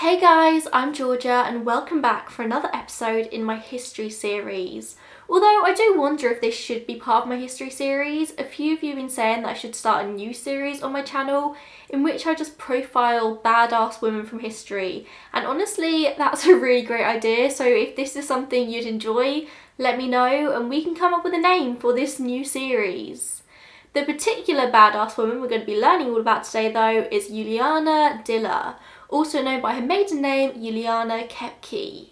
Hey guys, I'm Georgia and welcome back for another episode in my history series. Although I do wonder if this should be part of my history series. A few of you have been saying that I should start a new series on my channel in which I just profile badass women from history, and honestly that's a really great idea. So if this is something you'd enjoy, let me know and we can come up with a name for this new series. The particular badass woman we're going to be learning all about today though is Juliane Diller, also known by her maiden name Juliane Koepcke.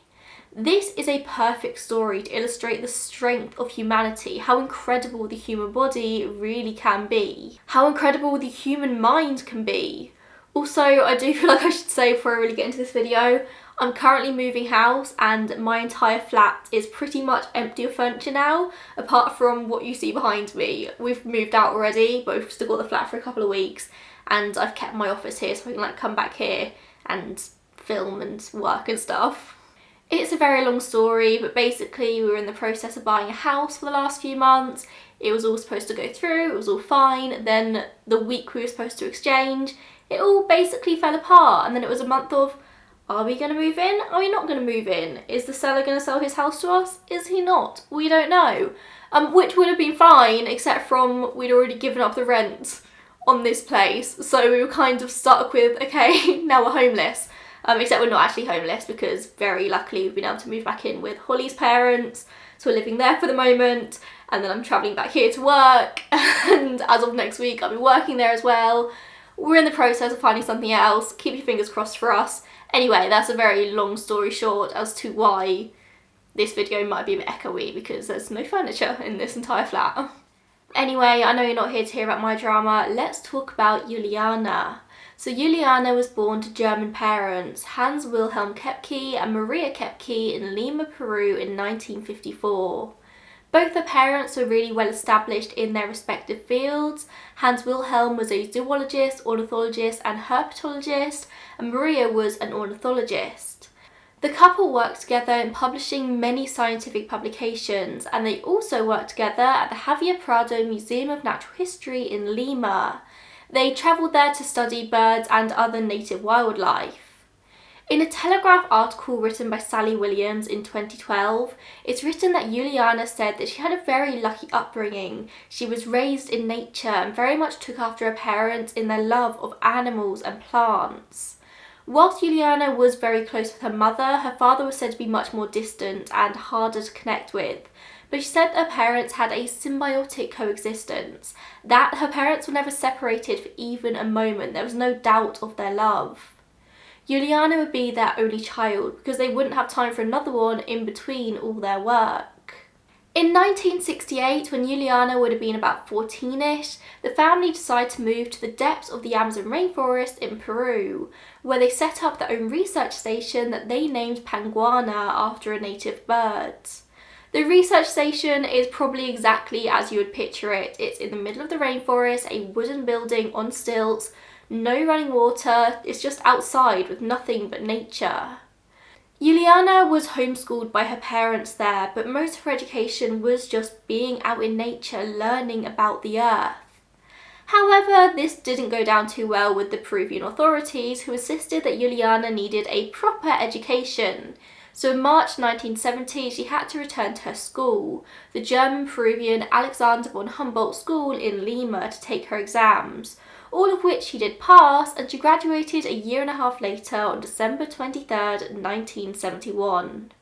This is a perfect story to illustrate the strength of humanity, how incredible the human body really can be, how incredible the human mind can be. Also, I do feel like I should say before I really get into this video, I'm currently moving house and my entire flat is pretty much empty of furniture now, apart from what you see behind me. We've moved out already, but we've still got the flat for a couple of weeks, and I've kept my office here so I can come back here and film and work and stuff. It's a very long story, but basically we were in the process of buying a house for the last few months. It was all supposed to go through, it was all fine. Then the week we were supposed to exchange, it all basically fell apart, and then it was a month of, are we going to move in? Are we not going to move in? Is the seller going to sell his house to us? Is he not? We don't know. Which would have been fine, except from we'd already given up the rent on this place, so we were kind of stuck with, okay, now we're homeless. Except we're not actually homeless because very luckily we've been able to move back in with Holly's parents, so we're living there for the moment, and then I'm travelling back here to work, and as of next week I'll be working there as well. We're in the process of finding something else. Keep your fingers crossed for us. Anyway, that's a very long story short as to why this video might be a bit echoey, because there's no furniture in this entire flat. Anyway, I know you're not here to hear about my drama. Let's talk about Juliane. So Juliane was born to German parents, Hans Wilhelm Koepcke and Maria Koepcke, in Lima, Peru in 1954. Both her parents were really well established in their respective fields. Hans Wilhelm was a zoologist, ornithologist and herpetologist, and Maria was an ornithologist. The couple worked together in publishing many scientific publications, and they also worked together at the Javier Prado Museum of Natural History in Lima. They travelled there to study birds and other native wildlife. In a Telegraph article written by Sally Williams in 2012, it's written that Juliane said that she had a very lucky upbringing. She was raised in nature and very much took after her parents in their love of animals and plants. Whilst Juliane was very close with her mother, her father was said to be much more distant and harder to connect with. But she said that her parents had a symbiotic coexistence, that her parents were never separated for even a moment. There was no doubt of their love. Juliane would be their only child because they wouldn't have time for another one in between all their work. In 1968, when Juliane would have been about 14ish, the family decided to move to the depths of the Amazon rainforest in Peru, where they set up their own research station that they named Panguana after a native bird. The research station is probably exactly as you would picture it. It's in the middle of the rainforest, a wooden building on stilts, no running water, it's just outside with nothing but nature. Juliane was homeschooled by her parents there, but most of her education was just being out in nature, learning about the earth. However, this didn't go down too well with the Peruvian authorities, who insisted that Juliane needed a proper education. So in March 1970, she had to return to her school, the German-Peruvian Alexander von Humboldt School in Lima, to take her exams, all of which she did pass, and she graduated a year and a half later on December 23rd, 1971.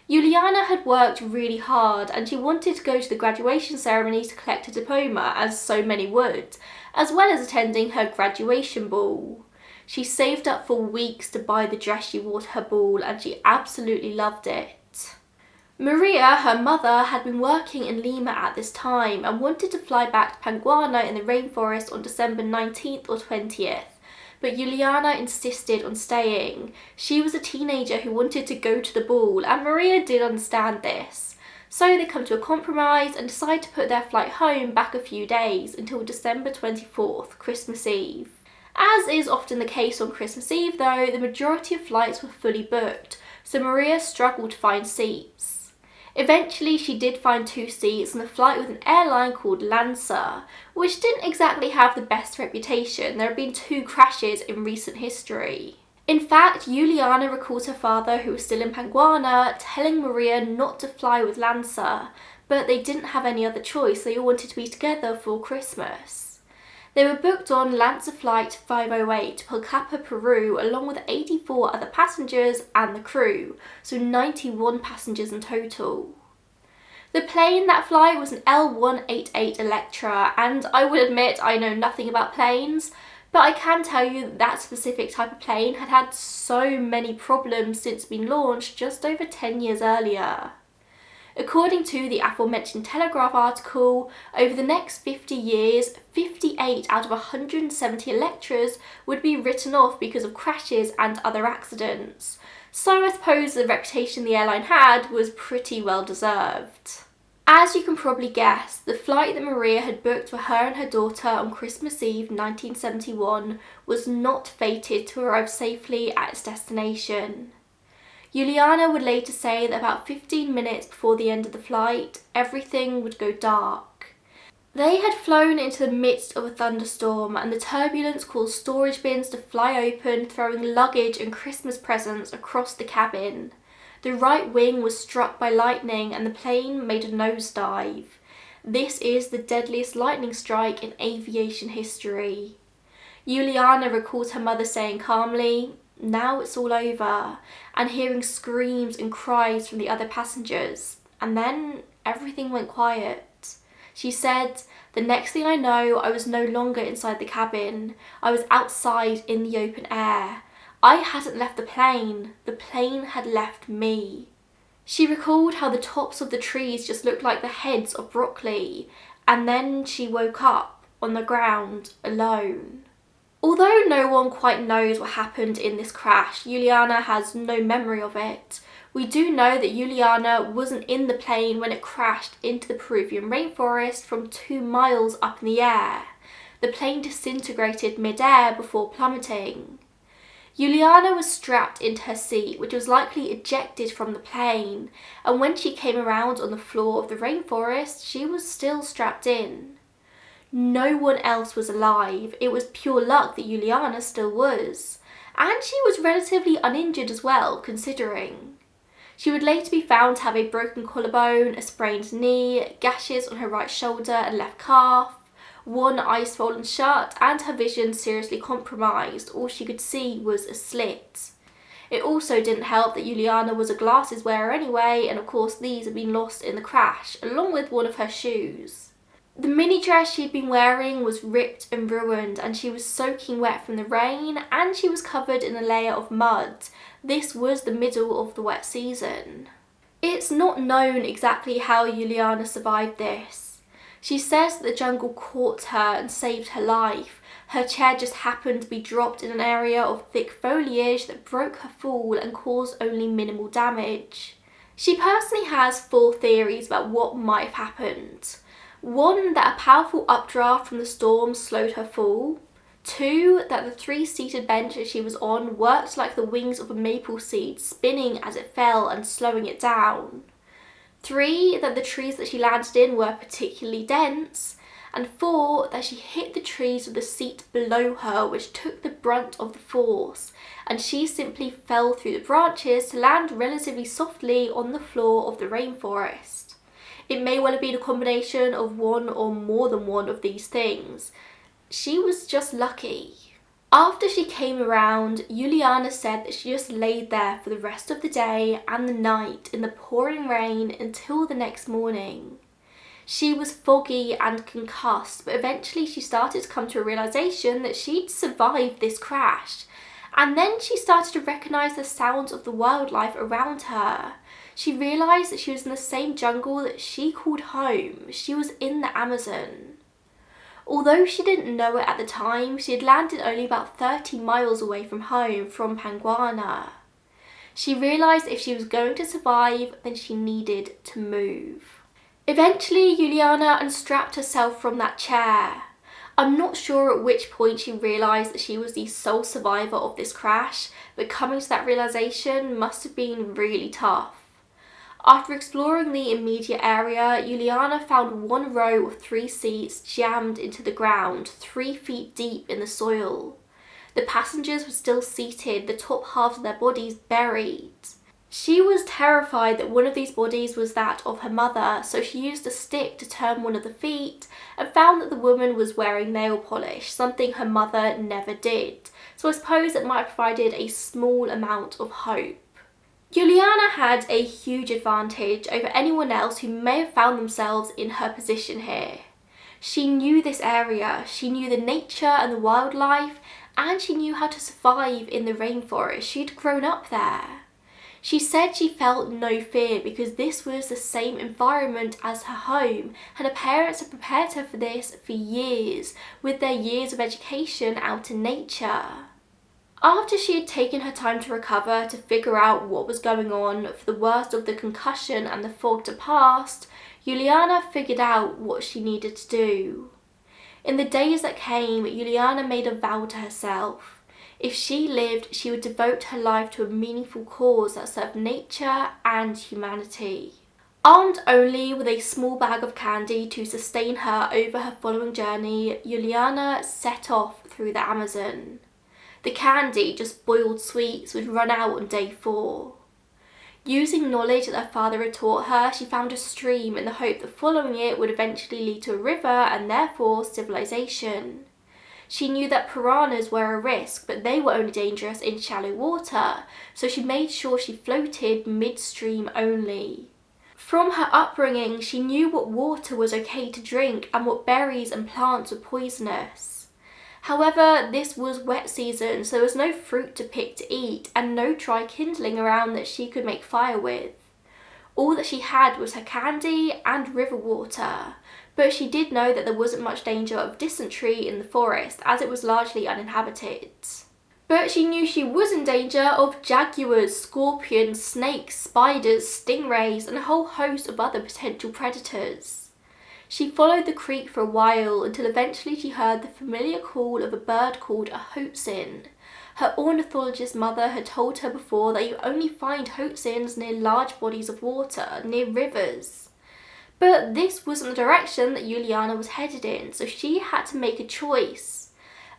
Juliane had worked really hard and she wanted to go to the graduation ceremony to collect a diploma, as so many would, as well as attending her graduation ball. She saved up for weeks to buy the dress she wore to her ball, and she absolutely loved it. Maria, her mother, had been working in Lima at this time and wanted to fly back to Panguana in the rainforest on December 19th or 20th, but Juliane insisted on staying. She was a teenager who wanted to go to the ball, and Maria did understand this. So they come to a compromise and decide to put their flight home back a few days until December 24th, Christmas Eve. As is often the case on Christmas Eve though, the majority of flights were fully booked, so Maria struggled to find seats. Eventually she did find 2 seats on a flight with an airline called Lancer, which didn't exactly have the best reputation. There have been 2 crashes in recent history. In fact, Juliane recalls her father, who was still in Panguana, telling Maria not to fly with Lanza, but they didn't have any other choice. They all wanted to be together for Christmas. They were booked on Lanza Flight 508 to Koepcke, Peru, along with 84 other passengers and the crew, so 91 passengers in total. The plane that flight was an L188 Electra, and I will admit I know nothing about planes, but I can tell you that specific type of plane had had so many problems since being launched just over 10 years earlier. According to the aforementioned Telegraph article, over the next 50 years, 58 out of 170 Electras would be written off because of crashes and other accidents. So I suppose the reputation the airline had was pretty well deserved. As you can probably guess, the flight that Maria had booked for her and her daughter on Christmas Eve 1971 was not fated to arrive safely at its destination. Juliane would later say that about 15 minutes before the end of the flight, everything would go dark. They had flown into the midst of a thunderstorm, and the turbulence caused storage bins to fly open, throwing luggage and Christmas presents across the cabin. The right wing was struck by lightning and the plane made a nosedive. This is the deadliest lightning strike in aviation history. Juliane recalls her mother saying calmly, "Now it's all over," and hearing screams and cries from the other passengers. And then everything went quiet. She said, "The next thing I know, I was no longer inside the cabin. I was outside in the open air. I hadn't left the plane had left me." She recalled how the tops of the trees just looked like the heads of broccoli, and then she woke up on the ground alone. Although no one quite knows what happened in this crash, Juliane has no memory of it. We do know that Juliane wasn't in the plane when it crashed into the Peruvian rainforest from 2 miles up in the air. The plane disintegrated mid-air before plummeting. Juliane was strapped into her seat, which was likely ejected from the plane, and when she came around on the floor of the rainforest, she was still strapped in. No one else was alive. It was pure luck that Juliane still was, and she was relatively uninjured as well, considering. She would later be found to have a broken collarbone, a sprained knee, gashes on her right shoulder and left calf, one eye swollen shut, and her vision seriously compromised. All she could see was a slit. It also didn't help that Juliane was a glasses wearer anyway, and of course these had been lost in the crash, along with one of her shoes. The mini dress she'd been wearing was ripped and ruined, and she was soaking wet from the rain, and she was covered in a layer of mud. This was the middle of the wet season. It's not known exactly how Juliane survived this. She says that the jungle caught her and saved her life. Her chair just happened to be dropped in an area of thick foliage that broke her fall and caused only minimal damage. She personally has 4 theories about what might have happened. 1, that a powerful updraft from the storm slowed her fall. 2, that the 3-seated bench that she was on worked like the wings of a maple seed, spinning as it fell and slowing it down. 3, that the trees that she landed in were particularly dense. And 4, that she hit the trees with the seat below her, which took the brunt of the force, and she simply fell through the branches to land relatively softly on the floor of the rainforest. It may well have been a combination of one or more than one of these things. She was just lucky. After she came around, Juliane said that she just laid there for the rest of the day and the night in the pouring rain until the next morning. She was foggy and concussed, but eventually she started to come to a realisation that she'd survived this crash. And then she started to recognise the sounds of the wildlife around her. She realised that she was in the same jungle that she called home. She was in the Amazon. Although she didn't know it at the time, she had landed only about 30 miles away from home, from Panguana. She realised if she was going to survive, then she needed to move. Eventually, Juliane unstrapped herself from that chair. I'm not sure at which point she realised that she was the sole survivor of this crash, but coming to that realisation must have been really tough. After exploring the immediate area, Juliane found 1 row of 3 seats jammed into the ground, 3 feet deep in the soil. The passengers were still seated, the top halves of their bodies buried. She was terrified that one of these bodies was that of her mother, so she used a stick to turn one of the feet and found that the woman was wearing nail polish, something her mother never did. So I suppose it might have provided a small amount of hope. Juliane had a huge advantage over anyone else who may have found themselves in her position here. She knew this area, she knew the nature and the wildlife, and she knew how to survive in the rainforest. She'd grown up there. She said she felt no fear because this was the same environment as her home, and her parents had prepared her for this for years, with their years of education out in nature. After she had taken her time to recover, to figure out what was going on, for the worst of the concussion and the fog to pass, Juliane figured out what she needed to do. In the days that came, Juliane made a vow to herself. If she lived, she would devote her life to a meaningful cause that served nature and humanity. Armed only with a small bag of candy to sustain her over her following journey, Juliane set off through the Amazon. The candy, just boiled sweets, would run out on day 4. Using knowledge that her father had taught her, she found a stream in the hope that following it would eventually lead to a river and therefore civilization. She knew that piranhas were a risk, but they were only dangerous in shallow water, so she made sure she floated midstream only. From her upbringing, she knew what water was okay to drink and what berries and plants were poisonous. However, this was wet season, so there was no fruit to pick to eat and no dry kindling around that she could make fire with. All that she had was her candy and river water, but she did know that there wasn't much danger of dysentery in the forest as it was largely uninhabited. But she knew she was in danger of jaguars, scorpions, snakes, spiders, stingrays, and a whole host of other potential predators. She followed the creek for a while until eventually she heard the familiar call of a bird called a hoatzin. Her ornithologist mother had told her before that you only find hoatzins near large bodies of water, near rivers. But this wasn't the direction that Juliane was headed in, so she had to make a choice.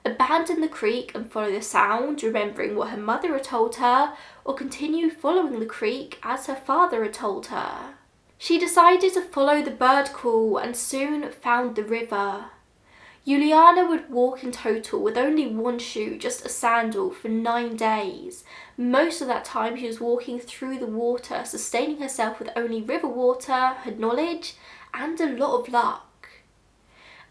Abandon the creek and follow the sound, remembering what her mother had told her, or continue following the creek as her father had told her. She decided to follow the bird call and soon found the river. Juliane would walk in total with only one shoe, just a sandal, for 9 days. Most of that time she was walking through the water, sustaining herself with only river water, her knowledge, and a lot of luck.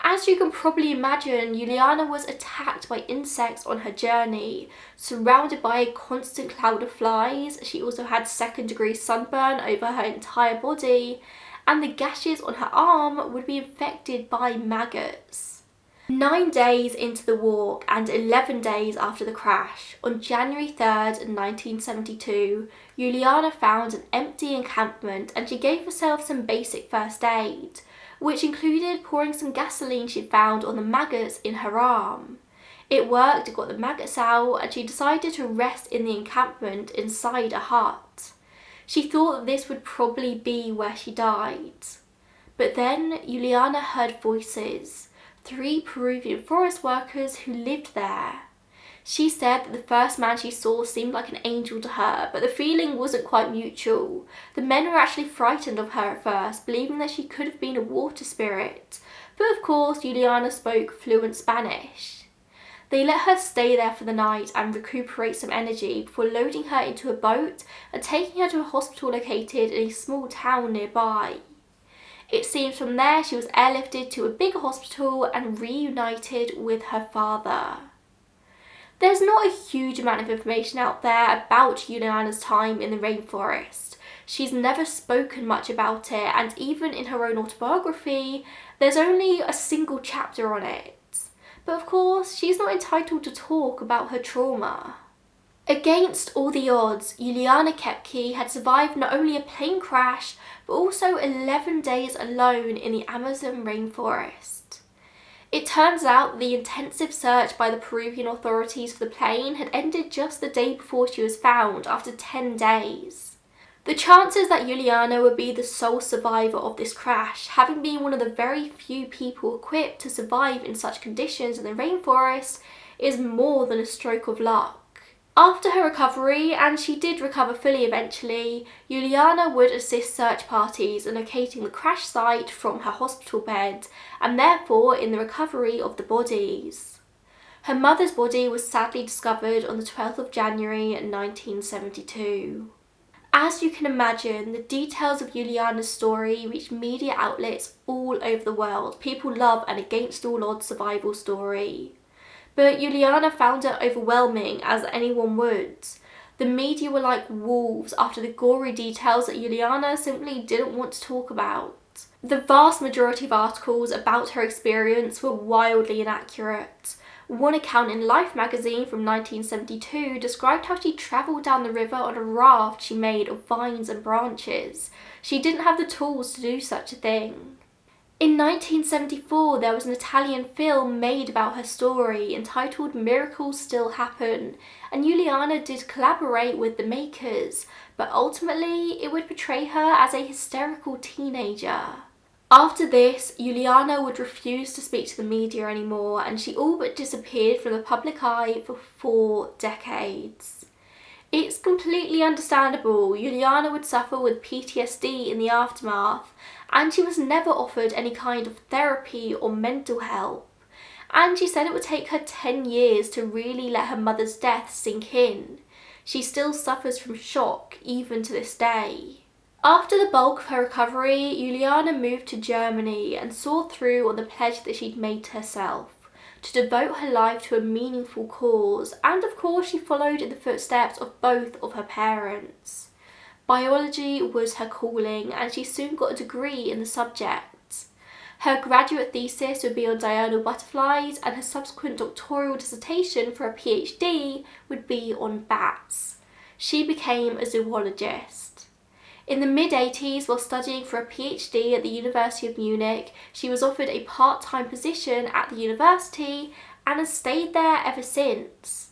As you can probably imagine, Juliane was attacked by insects on her journey. Surrounded by a constant cloud of flies, she also had second-degree sunburn over her entire body, and the gashes on her arm would be infected by maggots. 9 days into the walk and 11 days after the crash, on January 3rd, 1972, Juliane found an empty encampment and she gave herself some basic first aid, which included pouring some gasoline she'd found on the maggots in her arm. It worked, it got the maggots out, and she decided to rest in the encampment inside a hut. She thought that this would probably be where she died. But then Juliane heard voices. 3 Peruvian forest workers who lived there. She said that the first man she saw seemed like an angel to her, but the feeling wasn't quite mutual. The men were actually frightened of her at first, believing that she could have been a water spirit. But of course, Juliane spoke fluent Spanish. They let her stay there for the night and recuperate some energy before loading her into a boat and taking her to a hospital located in a small town nearby. It seems from there she was airlifted to a bigger hospital and reunited with her father. There's not a huge amount of information out there about Juliane's time in the rainforest. She's never spoken much about it, and even in her own autobiography, there's only a single chapter on it. But of course, she's not entitled to talk about her trauma. Against all the odds, Juliane Koepcke had survived not only a plane crash, but also 11 days alone in the Amazon rainforest. It turns out the intensive search by the Peruvian authorities for the plane had ended just the day before she was found, after 10 days. The chances that Juliane would be the sole survivor of this crash, having been one of the very few people equipped to survive in such conditions in the rainforest, is more than a stroke of luck. After her recovery, and she did recover fully eventually, Juliane would assist search parties in locating the crash site from her hospital bed, and therefore in the recovery of the bodies. Her mother's body was sadly discovered on the 12th of January 1972. As you can imagine, the details of Juliane's story reached media outlets all over the world. People love an against all odds survival story. But Juliane found it overwhelming, as anyone would. The media were like wolves after the gory details that Juliane simply didn't want to talk about. The vast majority of articles about her experience were wildly inaccurate. One account in Life magazine from 1972 described how she travelled down the river on a raft she made of vines and branches. She didn't have the tools to do such a thing. In 1974, there was an Italian film made about her story entitled Miracles Still Happen, and Juliane did collaborate with the makers, but ultimately it would portray her as a hysterical teenager. After this, Juliane would refuse to speak to the media anymore, and she all but disappeared from the public eye for 4 decades. It's completely understandable. Juliane would suffer with PTSD in the aftermath, and she was never offered any kind of therapy or mental help. And she said it would take her 10 years to really let her mother's death sink in. She still suffers from shock even to this day. After the bulk of her recovery, Juliane moved to Germany and saw through on the pledge that she'd made to herself, to devote her life to a meaningful cause, and of course she followed in the footsteps of both of her parents. Biology was her calling, and she soon got a degree in the subject. Her graduate thesis would be on diurnal butterflies, and her subsequent doctoral dissertation for a PhD would be on bats. She became a zoologist. In the mid-80s, while studying for a PhD at the University of Munich, she was offered a part-time position at the university and has stayed there ever since.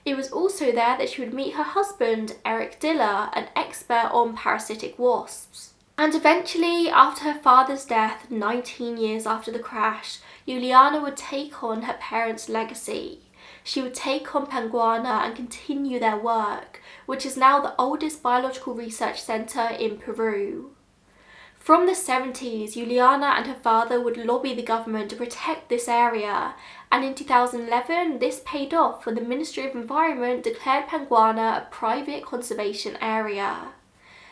It was also there that she would meet her husband, Eric Diller, an expert on parasitic wasps. And eventually, after her father's death, 19 years after the crash, Juliane would take on her parents' legacy. She would take on Penguana and continue their work, which is now the oldest biological research centre in Peru. From the 70s, Juliane and her father would lobby the government to protect this area, and in 2011 this paid off when the Ministry of Environment declared Penguana a private conservation area.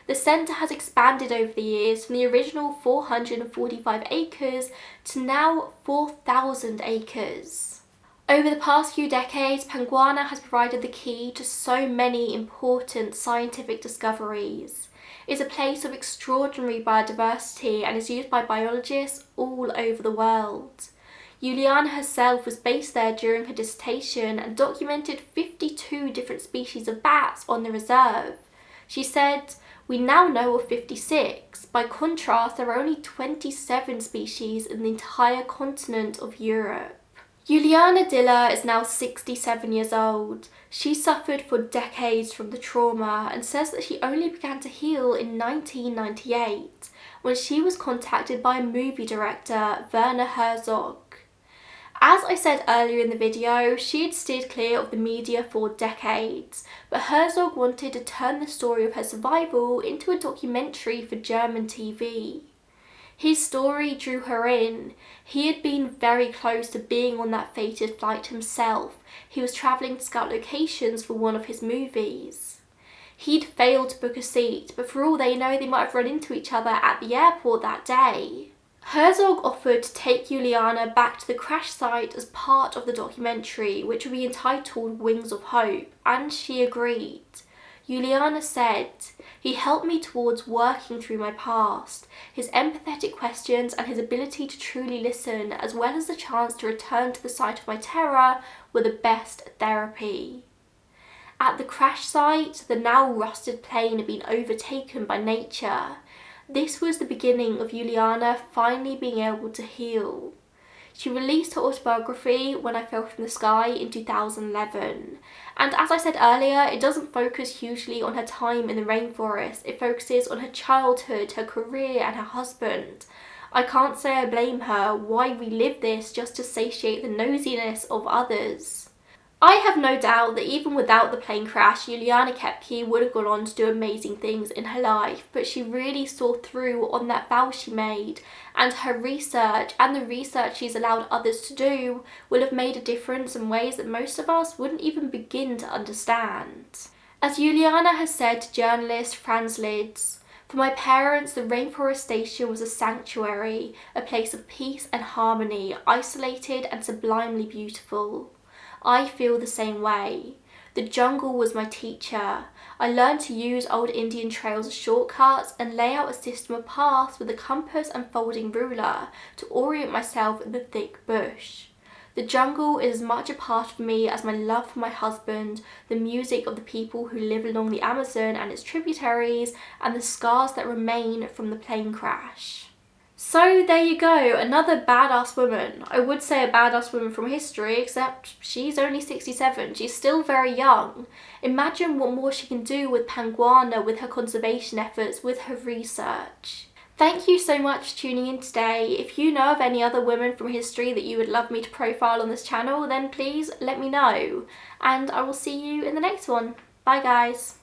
The centre has expanded over the years from the original 445 acres to now 4,000 acres. Over the past few decades, Penguana has provided the key to so many important scientific discoveries. It's a place of extraordinary biodiversity and is used by biologists all over the world. Juliane herself was based there during her dissertation and documented 52 different species of bats on the reserve. She said, "We now know of 56. By contrast, there are only 27 species in the entire continent of Europe." Juliane Diller is now 67 years old. She suffered for decades from the trauma and says that she only began to heal in 1998 when she was contacted by movie director Werner Herzog. As I said earlier in the video, she had steered clear of the media for decades, but Herzog wanted to turn the story of her survival into a documentary for German TV. His story drew her in. He had been very close to being on that fated flight himself. He was travelling to scout locations for one of his movies. He'd failed to book a seat, but for all they know, they might have run into each other at the airport that day. Herzog offered to take Juliane back to the crash site as part of the documentary, which would be entitled Wings of Hope, and she agreed. Juliane said, "He helped me towards working through my past. His empathetic questions and his ability to truly listen, as well as the chance to return to the site of my terror, were the best therapy." At the crash site, the now rusted plane had been overtaken by nature. This was the beginning of Juliane finally being able to heal. She released her autobiography, When I Fell from the Sky, in 2011. And as I said earlier, it doesn't focus hugely on her time in the rainforest. It focuses on her childhood, her career, and her husband. I can't say I blame her. Why relive this just to satiate the nosiness of others? I have no doubt that even without the plane crash, Juliane Koepcke would have gone on to do amazing things in her life, but she really saw through on that vow she made, and her research and the research she's allowed others to do will have made a difference in ways that most of us wouldn't even begin to understand. As Juliane has said to journalist Franz Lids, "For my parents, the rainforest station was a sanctuary, a place of peace and harmony, isolated and sublimely beautiful. I feel the same way. The jungle was my teacher. I learned to use old Indian trails as shortcuts and lay out a system of paths with a compass and folding ruler to orient myself in the thick bush. The jungle is as much a part of me as my love for my husband, the music of the people who live along the Amazon and its tributaries, and the scars that remain from the plane crash." So there you go, another badass woman. I would say a badass woman from history, except she's only 67. She's still very young. Imagine what more she can do with Panguana, with her conservation efforts, with her research. Thank you so much for tuning in today. If you know of any other women from history that you would love me to profile on this channel, then please let me know. And I will see you in the next one. Bye guys.